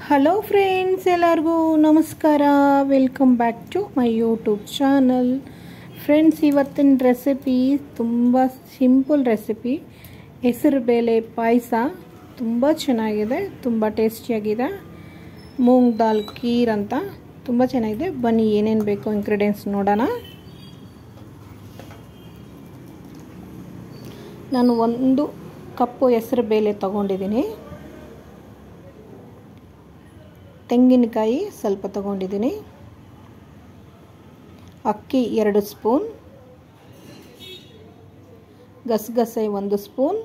Hello friends, ಎಲ್ಲರಿಗೂ ನಮಸ್ಕಾರ. Welcome back to my YouTube channel. Friends, ಇವತ್ತಿನ ರೆಸಿಪಿ ತುಂಬ ಸಿಂಪಲ್ ರೆಸಿಪಿ. ಹೆಸರುಬೇಳೆ ಪಾಯಸ ತುಂಬ ಚೆನ್ನಾಗಿದೆ, ತುಂಬ ಟೇಸ್ಟಿಯಾಗಿದೆ. ಮೂಂಗ್ ದಾಲ್ ಖೀರ್ ಅಂತ ತುಂಬ ಚೆನ್ನಾಗಿದೆ. ಬನ್ನಿ ಏನೇನು ಬೇಕು ಇಂಗ್ರೀಡಿಯೆಂಟ್ಸ್ ನೋಡೋಣ. ನಾನು 1 ಕಪ್ಪು ಹೆಸರುಬೇಳೆ ತಗೊಂಡಿದ್ದೀನಿ. ತೆಂಗಿನಕಾಯಿ ಸ್ವಲ್ಪ ತಗೊಂಡಿದ್ದೀನಿ. ಅಕ್ಕಿ 2 ಸ್ಪೂನ್, ಗಸಗಸೆ 1 ಸ್ಪೂನ್,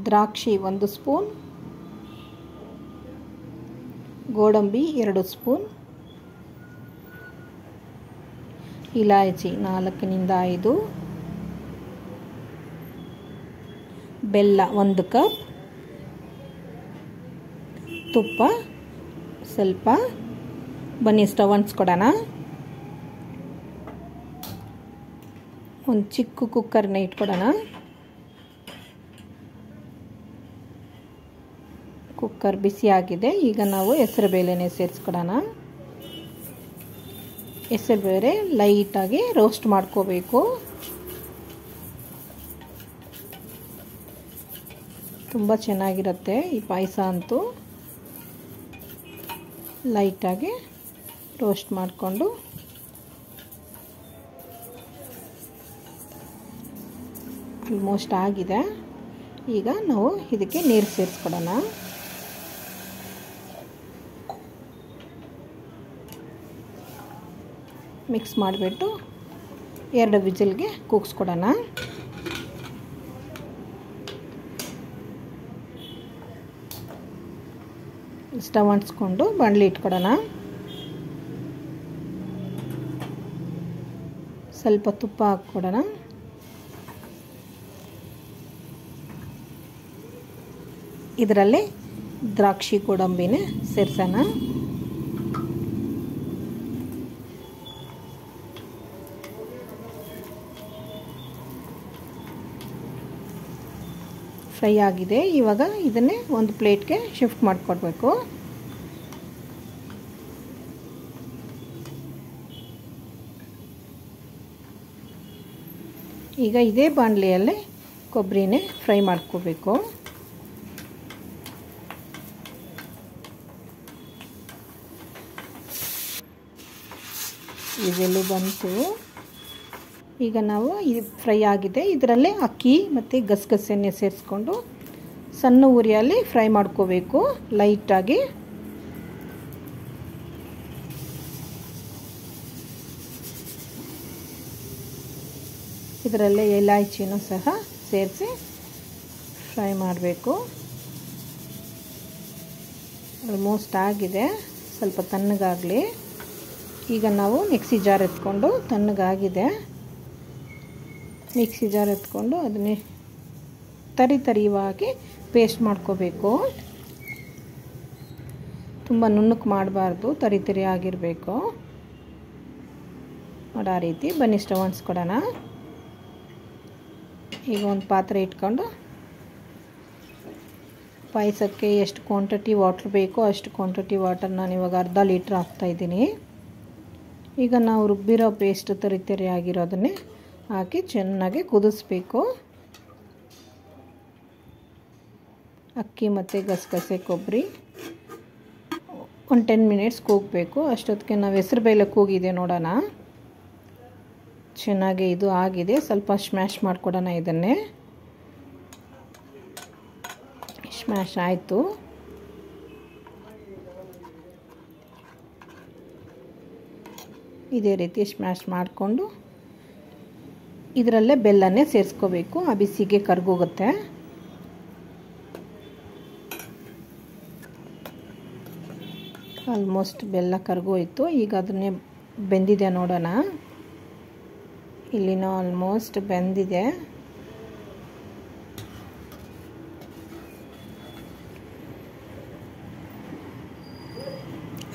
ದ್ರಾಕ್ಷಿ 1 ಸ್ಪೂನ್, ಗೋಡಂಬಿ 2 ಸ್ಪೂನ್, ಇಲಾಯಚಿ 4 ನಿಂದ 5, ಬೆಲ್ಲ 1 ಕಪ್, ತುಪ್ಪ ಸ್ವಲ್ಪ. ಬನ್ನಿ ಸ್ಟವ್ ಅಂಟಿಸ್ಕೊಡೋಣ. ಒಂದು ಚಿಕ್ಕ ಕುಕ್ಕರ್ನ ಇಟ್ಕೊಡೋಣ. ಕುಕ್ಕರ್ ಬಿಸಿ ಆಗಿದೆ. ಈಗ ನಾವು ಹೆಸರುಬೇಳೆನೇ ಸೇರಿಸ್ಕೊಡೋಣ. ಹೆಸರುಬೇಳೆ ಲೈಟಾಗಿ ರೋಸ್ಟ್ ಮಾಡ್ಕೋಬೇಕು. ತುಂಬ ಚೆನ್ನಾಗಿರುತ್ತೆ ಈ ಪಾಯಸ ಅಂತೂ. ಲೈಟಾಗಿ ರೋಸ್ಟ್ ಮಾಡಿಕೊಂಡು ಆಲ್ಮೋಸ್ಟ್ ಆಗಿದೆ. ಈಗ ನಾವು ಇದಕ್ಕೆ ನೀರು ಸೇರಿಸ್ಕೊಡೋಣ. ಮಿಕ್ಸ್ ಮಾಡಿಬಿಟ್ಟು 2 ವಿಜಿಲ್ಗೆ ಕೂಗಿಸ್ಕೊಡೋಣ. ಸ್ಟವ್ ಅಂಟಿಸ್ಕೊಂಡು ಬಾಣಲಿ ಇಟ್ಕೊಡೋಣ. ಸ್ವಲ್ಪ ತುಪ್ಪ ಹಾಕ್ಕೊಡೋಣ. ಇದರಲ್ಲಿ ದ್ರಾಕ್ಷಿ ಗೋಡಂಬಿನೇ ಸೇರಿಸೋಣ. ಫ್ರೈ ಆಗಿದೆ. ಇವಾಗ ಇದನ್ನೇ ಒಂದು ಪ್ಲೇಟ್ಗೆ ಶಿಫ್ಟ್ ಮಾಡಿಕೊಡ್ಬೇಕು. ಈಗ ಇದೇ ಬಾಣಲೆಯಲ್ಲೇ ಕೊಬ್ಬರಿನೇ ಫ್ರೈ ಮಾಡ್ಕೋಬೇಕು. ಇದೆಲ್ಲೂ ಬಂತು. ಈಗ ನಾವು ಇದು ಫ್ರೈ ಆಗಿದೆ. ಇದರಲ್ಲೇ ಅಕ್ಕಿ ಮತ್ತು ಗಸಗಸೆನೆ ಸೇರಿಸ್ಕೊಂಡು ಸಣ್ಣ ಉರಿಯಲ್ಲಿ ಫ್ರೈ ಮಾಡ್ಕೋಬೇಕು ಲೈಟಾಗಿ. ಇದರಲ್ಲೇ ಇಲಾಯಚಿನೂ ಸಹ ಸೇರಿಸಿ ಫ್ರೈ ಮಾಡಬೇಕು. ಆಲ್ಮೋಸ್ಟ್ ಆಗಿದೆ. ಸ್ವಲ್ಪ ತಣ್ಣಗಾಗಲಿ. ಈಗ ನಾವು ಮಿಕ್ಸಿ ಜಾರ್ ಎತ್ಕೊಂಡು, ತಣ್ಣಗಾಗಿದೆ, ಮಿಕ್ಸಿ ಜಾರ್ ಎತ್ಕೊಂಡು ಅದನ್ನೇ ತರಿವಾಗಿ ಪೇಸ್ಟ್ ಮಾಡ್ಕೋಬೇಕು. ತುಂಬ ನುಣ್ಣಕ್ಕೆ ಮಾಡಬಾರ್ದು, ತರಿ ಆಗಿರಬೇಕು ನೋಡಿ. ಆ ರೀತಿ. ಬನ್ನಿ ಸ್ಟವ್ ಅಂಟಿಸ್ಕೊಡೋಣ. ಈಗ ಒಂದು ಪಾತ್ರೆ ಇಟ್ಕೊಂಡು ಪಾಯಸಕ್ಕೆ ಎಷ್ಟು ಕ್ವಾಂಟಿಟಿ ವಾಟ್ರ್ ಬೇಕೋ ಅಷ್ಟು ಕ್ವಾಂಟಿಟಿ ವಾಟರ್ ನಾನು ಇವಾಗ 1/2 ಲೀಟ್ರ್ ಹಾಕ್ತಾಯಿದ್ದೀನಿ. ಈಗ ನಾವು ರುಬ್ಬಿರೋ ಪೇಸ್ಟ್ ತರಿ ಆಗಿರೋದನ್ನೇ ಹಾಕಿ ಚೆನ್ನಾಗಿ ಕುದಿಸ್ಬೇಕು. ಅಕ್ಕಿ ಮತ್ತು ಗಸಗಸೆ ಕೊಬ್ಬರಿ ಒಂದು 10 ಮಿನಿಟ್ಸ್ ಕೂಗಬೇಕು. ಅಷ್ಟೊತ್ತಿಗೆ ನಾವು ಹೆಸರುಬೇಳೆ ಕೂಗಿದೆ ನೋಡೋಣ. ಚೆನ್ನಾಗಿ ಇದು ಆಗಿದೆ. ಸ್ವಲ್ಪ ಸ್ಮ್ಯಾಶ್ ಮಾಡಿಕೊಡೋಣ. ಇದನ್ನೇ ಸ್ಮ್ಯಾಶ್ ಆಯಿತು. ಇದೇ ರೀತಿ ಸ್ಮ್ಯಾಶ್ ಮಾಡಿಕೊಂಡು ಇದರಲ್ಲೇ ಬೆಲ್ಲನೇ ಸೇರಿಸ್ಕೋಬೇಕು. ಆ ಬಿಸಿಗೆ ಕರ್ಗೋಗುತ್ತೆ. ಆಲ್ಮೋಸ್ಟ್ ಬೆಲ್ಲ ಕರ್ಗೋಯ್ತು. ಈಗ ಅದನ್ನೇ ಬೆಂದಿದೆ ನೋಡೋಣ. ಇಲ್ಲಿನೂ ಆಲ್ಮೋಸ್ಟ್ ಬೆಂದಿದೆ.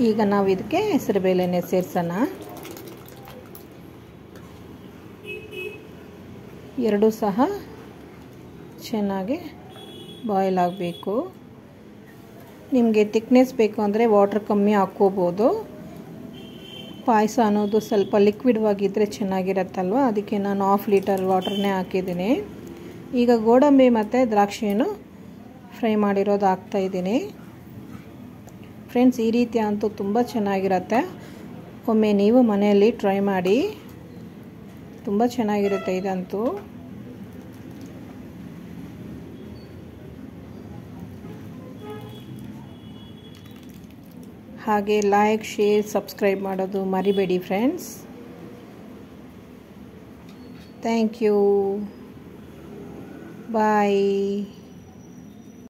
ಈಗ ನಾವು ಇದಕ್ಕೆ ಹೆಸರುಬೇಳೆನೇ ಸೇರಿಸೋಣ. ಎರಡೂ ಸಹ ಚೆನ್ನಾಗಿ ಬಾಯ್ಲ್ ಆಗಬೇಕು. ನಿಮಗೆ ಥಿಕ್ನೆಸ್ ಬೇಕು ಅಂದರೆ ವಾಟರ್ ಕಮ್ಮಿ ಹಾಕ್ಕೋಬೋದು. ಪಾಯಸ ಅನ್ನೋದು ಸ್ವಲ್ಪ ಲಿಕ್ವಿಡ್ವಾಗಿದ್ದರೆ ಚೆನ್ನಾಗಿರತ್ತಲ್ವ, ಅದಕ್ಕೆ ನಾನು 1/2 ಲೀಟರ್ ವಾಟರ್ನೇ ಹಾಕಿದ್ದೀನಿ. ಈಗ ಗೋಡಂಬಿ ಮತ್ತು ದ್ರಾಕ್ಷಿಯನ್ನು ಫ್ರೈ ಮಾಡಿರೋದು ಹಾಕ್ತಾಯಿದ್ದೀನಿ. ಫ್ರೆಂಡ್ಸ್, ಈ ರೀತಿ ಅಂತೂ ತುಂಬ ಚೆನ್ನಾಗಿರುತ್ತೆ. ಒಮ್ಮೆ ನೀವು ಮನೆಯಲ್ಲಿ ಟ್ರೈ ಮಾಡಿ, ತುಂಬ ಚೆನ್ನಾಗಿರುತ್ತೆ ಇದಂತೂ. ಹಾಗೆ ಲೈಕ್, ಶೇರ್, ಸಬ್ಸ್ಕ್ರೈಬ್ ಮಾಡೋದು ಮರಿಬೇಡಿ ಫ್ರೆಂಡ್ಸ್. Thank you. ಬಾಯ್.